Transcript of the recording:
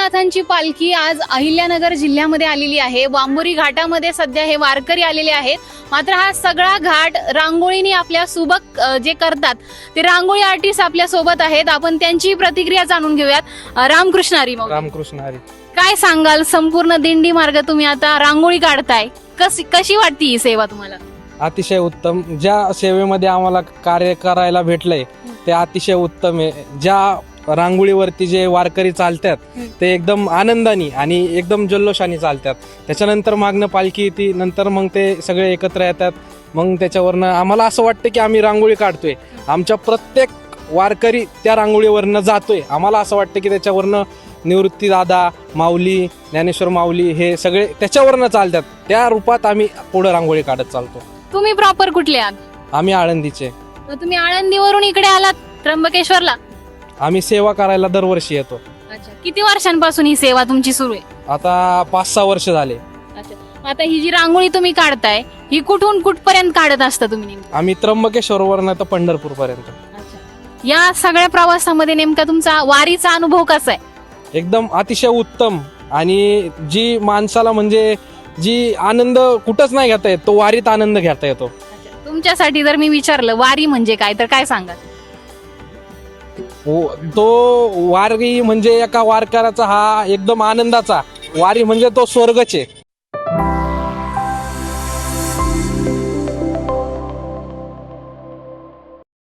विठ्ठलनाथांची पालखी आज अहिल्यानगर जिल्ह्यामध्ये आलेली आहे। वांबोरी घाटामध्ये सध्या हे वारकरी आलेले आहेत। मात्र हा सगळा घाट रांगोळीने आपल्या सुबक जे करतात ते रांगोळी आर्टिस्ट आपल्या सोबत आहेत। आपण त्यांची प्रतिक्रिया जाणून घेऊयात। रामकृष्ण हरी माऊली। रामकृष्ण हरी। काय सांगाल, संपूर्ण दिंडी मार्ग तुम्ही आता रांगोळी काढताय, कशी वाटते ही सेवा तुम्हाला? अतिशय उत्तम। ज्या सेवेमध्ये आम्हाला कार्य करायला भेटलंय ते अतिशय उत्तम आहे। ज्या रांगोळीवरती जे वारकरी चालतात ते एकदम आनंदाने आणि एकदम जल्लोषाने चालतात। त्याच्यानंतर मागणं पालखी येते, नंतर मग ते सगळे एकत्र येतात। मग त्याच्यावरनं आम्हाला असं वाटतं की आम्ही रांगोळी काढतोय। आमच्या प्रत्येक वारकरी त्या रांगोळीवरनं जातोय। आम्हाला असं वाटतं की त्याच्यावरनं निवृत्ती दादा, माऊली, ज्ञानेश्वर माऊली हे सगळे त्याच्यावरनं चालतात। त्या रूपात आम्ही पुढे रांगोळी काढत चालतो। तुम्ही प्रॉपर कुठले आहात? आम्ही आळंदीचे। तुम्ही आळंदीवरून इकडे आलात त्र्यंबकेश्वरला? आम्ही सेवा करायला दरवर्षी येतो। अच्छा, किती वर्षांपासून ही सेवा तुमची सुरू आहे? आता 5-6 वर्ष झाले। अच्छा, आता ही जी रांगोळी तुम्ही काढताय ही कुठून कुठपर्यंत काढत असता तुम्ही नेमकी? आम्ही त्र्यंबकेश्वरवरनं तर पंढरपूर पर्यंत। या सगळ्या प्रवासामध्ये नेमका तुमचा वारीचा अनुभव कसा आहे? एकदम अतिशय उत्तम। आणि जी माणसाला म्हणजे जी आनंद कुठंच नाही घेता येत तो वारीत आनंद घेता येतो। तुमच्यासाठी जर मी विचारलं वारी म्हणजे काय तर काय सांगाल? तो वारी म्हणजे एका वारकऱ्याचा हा एकदम आनंदाचा, वारी म्हणजे तो स्वर्गच आहे।